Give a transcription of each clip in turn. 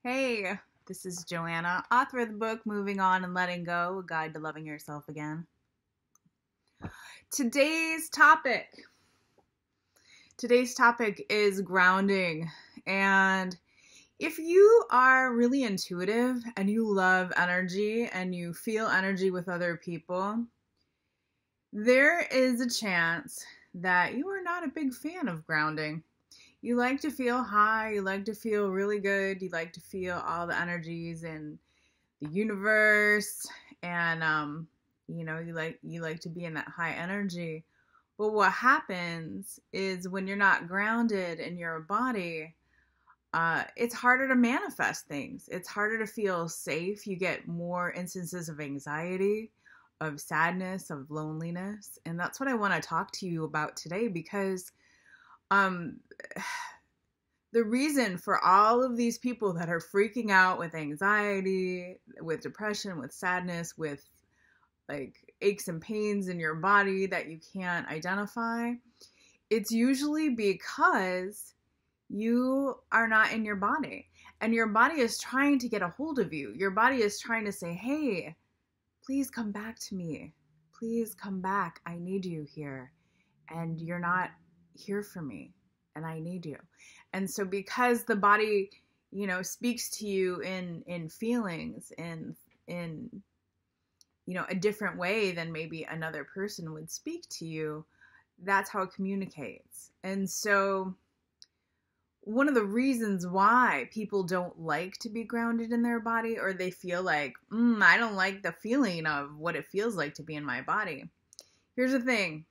Hey, this is Joanna, author of the book Moving On and Letting Go, A Guide to Loving Yourself Again. Today's topic. Today's topic is grounding. And if you are really intuitive and you love energy and you feel energy with other people, there is a chance that you are not a big fan of grounding. You like to feel high, you like to feel really good, you like to feel all the energies in the universe, and you like to be in that high energy. But what happens is when you're not grounded in your body, it's harder to manifest things. It's harder to feel safe. You get more instances of anxiety, of sadness, of loneliness. And that's what I want to talk to you about today, because um, the reason for all of these people that are freaking out with anxiety, with depression, with sadness, with like aches and pains in your body that you can't identify, it's usually because you are not in your body. And your body is trying to get a hold of you. Your body is trying to say, hey, please come back to me. Please come back. I need you here. And you're not here for me. And I need you. And so because the body, speaks to you in feelings, in a different way than maybe another person would speak to you, that's how it communicates. And so one of the reasons why people don't like to be grounded in their body, or they feel like, I don't like the feeling of what it feels like to be in my body. Here's the thing.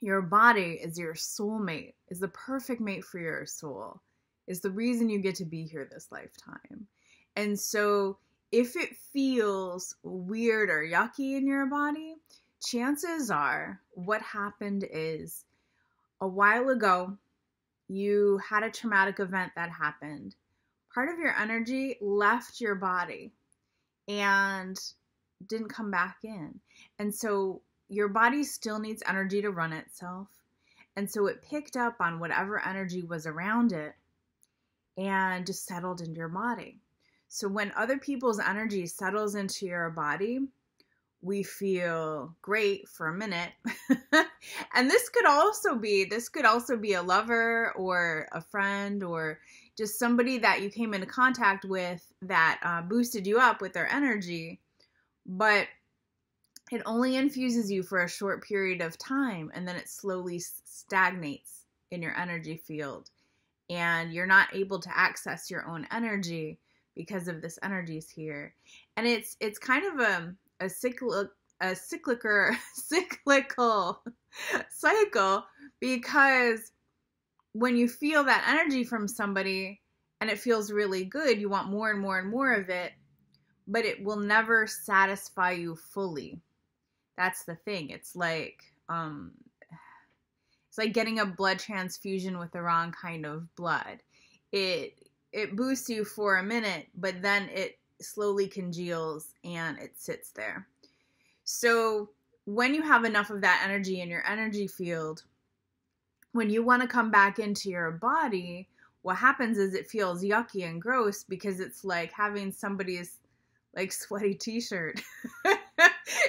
Your body is your soulmate, is the perfect mate for your soul, is the reason you get to be here this lifetime. And so if it feels weird or yucky in your body, chances are what happened is a while ago, you had a traumatic event that happened. Part of your energy left your body and didn't come back in. And so your body still needs energy to run itself. And so it picked up on whatever energy was around it and just settled into your body. So when other people's energy settles into your body, we feel great for a minute. And this could also be a lover or a friend or just somebody that you came into contact with that boosted you up with their energy. But it only infuses you for a short period of time, and then it slowly stagnates in your energy field. And you're not able to access your own energy because of this energy's here. And it's kind of a cyclical cycle, because when you feel that energy from somebody and it feels really good, you want more and more and more of it, but it will never satisfy you fully. That's the thing. It's like getting a blood transfusion with the wrong kind of blood. It boosts you for a minute, but then it slowly congeals and it sits there. So when you have enough of that energy in your energy field, when you want to come back into your body, what happens is it feels yucky and gross, because it's like having somebody's like sweaty t-shirt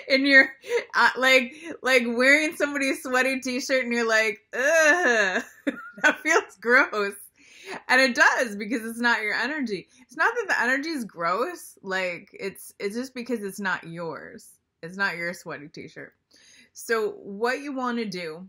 in your like wearing somebody's sweaty t-shirt, and you're like, ugh, that feels gross. And it does, because it's not your energy. It's not that the energy is gross, like it's just because it's not yours. It's not your sweaty t-shirt. So what you want to do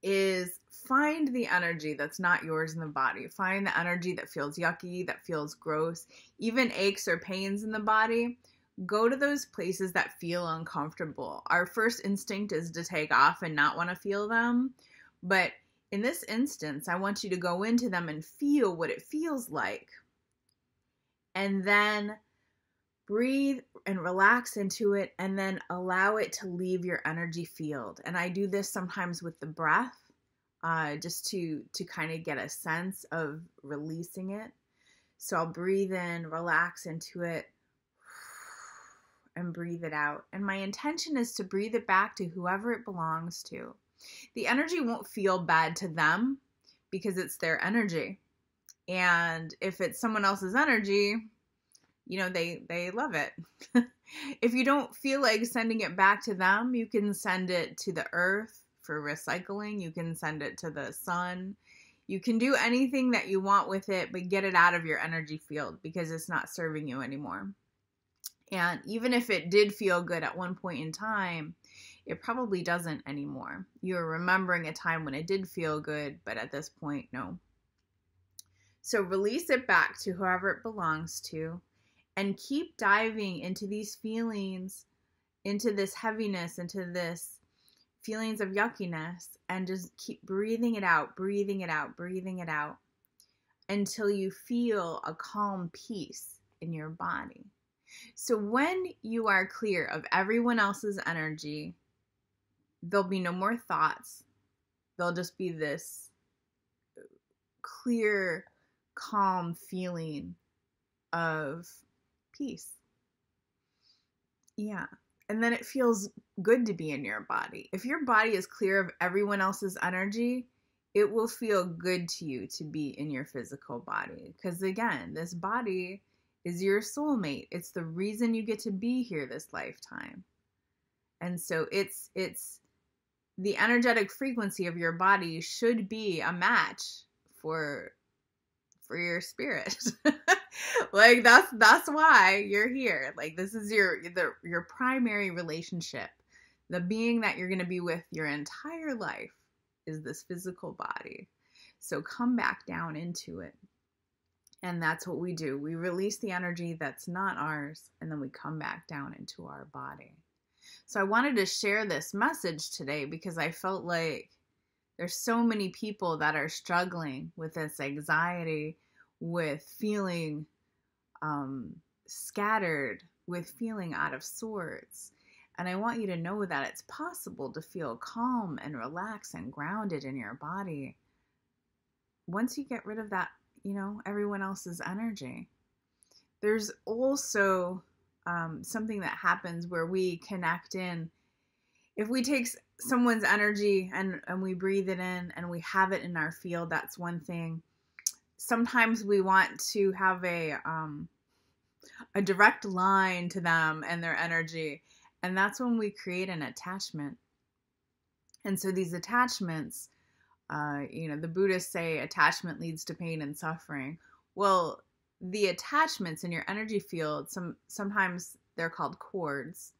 is find the energy that's not yours in the body. Find the energy that feels yucky, that feels gross, even aches or pains in the body. Go to those places that feel uncomfortable. Our first instinct is to take off and not want to feel them. But in this instance, I want you to go into them and feel what it feels like. And then breathe and relax into it, and then allow it to leave your energy field. And I do this sometimes with the breath, just to kind of get a sense of releasing it. So I'll breathe in, relax into it, and breathe it out. And my intention is to breathe it back to whoever it belongs to. The energy won't feel bad to them because it's their energy. And if it's someone else's energy, you know, they love it. If you don't feel like sending it back to them, you can send it to the earth for recycling. You can send it to the sun. You can do anything that you want with it, but get it out of your energy field because it's not serving you anymore. And even if it did feel good at one point in time, it probably doesn't anymore. You're remembering a time when it did feel good, but at this point, no. So release it back to whoever it belongs to and keep diving into these feelings, into this heaviness, into this feelings of yuckiness, and just keep breathing it out, breathing it out, breathing it out until you feel a calm peace in your body. So when you are clear of everyone else's energy, there'll be no more thoughts. There'll just be this clear, calm feeling of peace. Yeah. And then it feels good to be in your body. If your body is clear of everyone else's energy, it will feel good to you to be in your physical body. Because again, this body is your soulmate. It's the reason you get to be here this lifetime. And so it's the energetic frequency of your body should be a match for your spirit. Like that's why you're here. Like this is your primary relationship. The being that you're going to be with your entire life is this physical body. So come back down into it. And that's what we do. We release the energy that's not ours, and then we come back down into our body. So I wanted to share this message today because I felt like there's so many people that are struggling with this anxiety, with feeling scattered, with feeling out of sorts. And I want you to know that it's possible to feel calm and relaxed and grounded in your body once you get rid of that, you know, everyone else's energy. There's also something that happens where we connect in. If we take someone's energy and we breathe it in and we have it in our field, that's one thing. Sometimes we want to have a direct line to them and their energy. And that's when we create an attachment. And so these attachments, the Buddhists say attachment leads to pain and suffering. Well, the attachments in your energy field, sometimes they're called cords.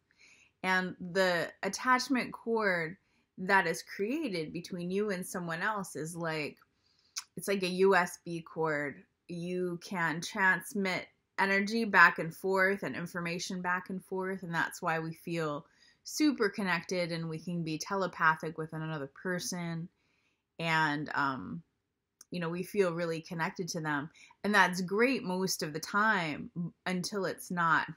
And the attachment cord that is created between you and someone else is it's like a USB cord. You can transmit energy back and forth and information back and forth. And that's why we feel super connected and we can be telepathic with another person. And, we feel really connected to them. And that's great most of the time until it's not.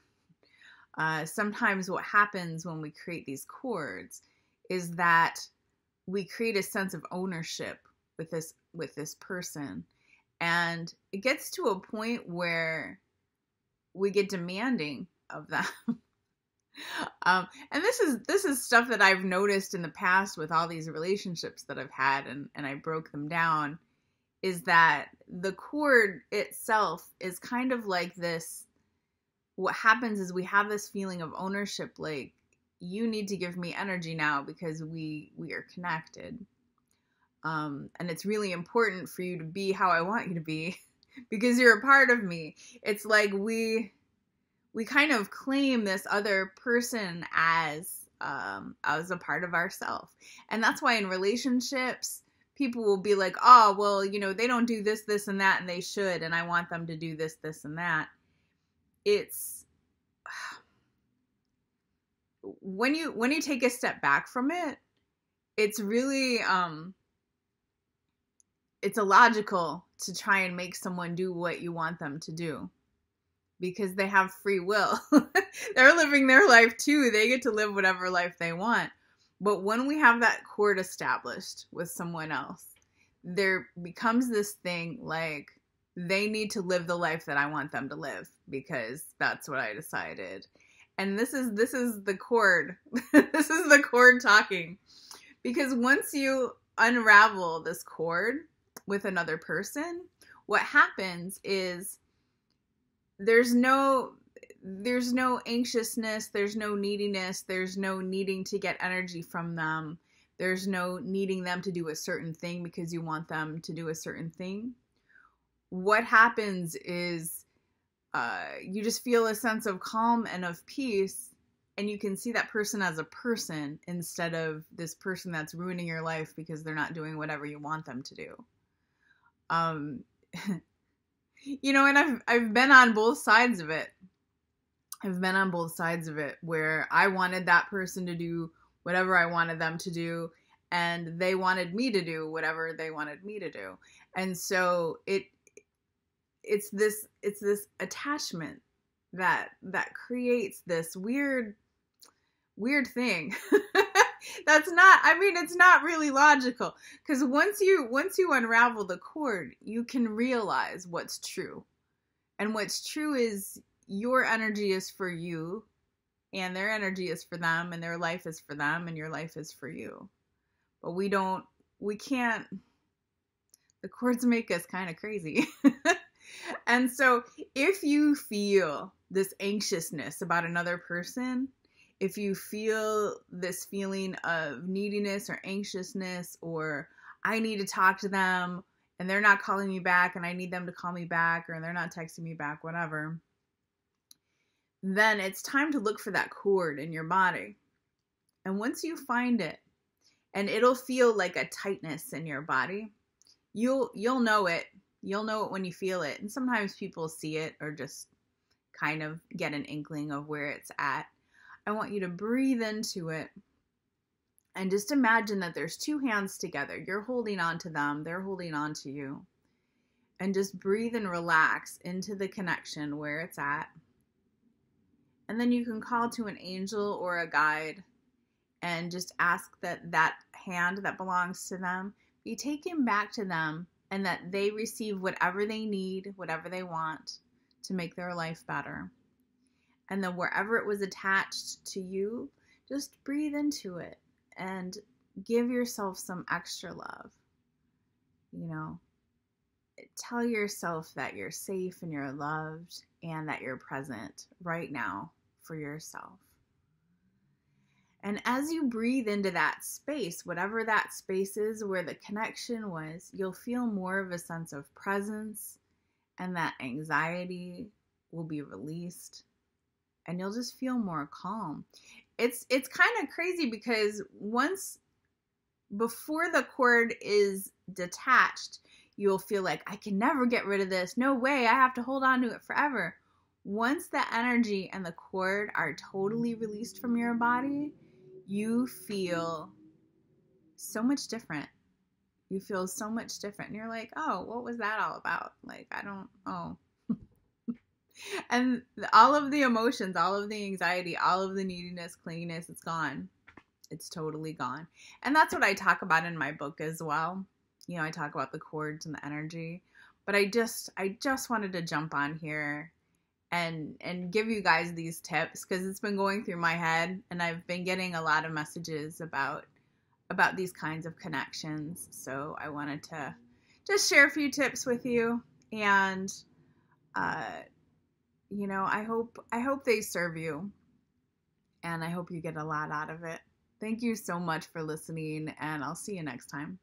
Sometimes what happens when we create these cords is that we create a sense of ownership with this person. And it gets to a point where we get demanding of them. And this is stuff that I've noticed in the past with all these relationships that I've had, and I broke them down, is that the cord itself is kind of like this. What happens is we have this feeling of ownership, like you need to give me energy now because we are connected. And it's really important for you to be how I want you to be because you're a part of me. It's like we kind of claim this other person as a part of ourselves. And that's why in relationships, people will be like, oh, well, they don't do this, this, and that, and they should, and I want them to do this, this, and that. It's when you take a step back from it, it's really it's illogical to try and make someone do what you want them to do because they have free will. They're living their life too. They get to live whatever life they want. But when we have that cord established with someone else, there becomes this thing like they need to live the life that I want them to live because that's what I decided. And this is the cord. This is the cord talking. Because once you unravel this cord with another person, what happens is there's no anxiousness, there's no neediness, there's no needing to get energy from them. There's no needing them to do a certain thing because you want them to do a certain thing. What happens is you just feel a sense of calm and of peace, and you can see that person as a person instead of this person that's ruining your life because they're not doing whatever you want them to do. You know, and I've been on both sides of it. I've been on both sides of it where I wanted that person to do whatever I wanted them to do, and they wanted me to do whatever they wanted me to do. And so it's this attachment that creates this weird thing. That's not, I mean, it's not really logical, because once you unravel the cord, you can realize what's true. And what's true is your energy is for you, and their energy is for them, and their life is for them, and your life is for you. But we can't, the cords make us kind of crazy. And so if you feel this anxiousness about another person, if you feel this feeling of neediness or anxiousness, or I need to talk to them and they're not calling me back and I need them to call me back, or they're not texting me back, whatever, then it's time to look for that cord in your body. And once you find it, and it'll feel like a tightness in your body, you'll know it. You'll know it when you feel it. And sometimes people see it or just kind of get an inkling of where it's at. I want you to breathe into it and just imagine that there's two hands together. You're holding on to them. They're holding on to you. And just breathe and relax into the connection where it's at. And then you can call to an angel or a guide and just ask that hand that belongs to them be taken back to them, and that they receive whatever they need, whatever they want to make their life better. And then wherever it was attached to you, just breathe into it and give yourself some extra love. You know, tell yourself that you're safe and you're loved and that you're present right now for yourself. And as you breathe into that space, whatever that space is where the connection was, you'll feel more of a sense of presence, and that anxiety will be released, and you'll just feel more calm. It's kind of crazy because before the cord is detached, you'll feel like, I can never get rid of this. No way, I have to hold on to it forever. Once the energy and the cord are totally released from your body, you feel so much different. You feel so much different. And you're like, oh, what was that all about? Like, And all of the emotions, all of the anxiety, all of the neediness, clinginess, it's gone. It's totally gone. And that's what I talk about in my book as well. You know, I talk about the cords and the energy. But I just wanted to jump on here and give you guys these tips, because it's been going through my head, and I've been getting a lot of messages about these kinds of connections. So I wanted to just share a few tips with you, and you know, I hope they serve you, and I hope you get a lot out of it. Thank you so much for listening, and I'll see you next time.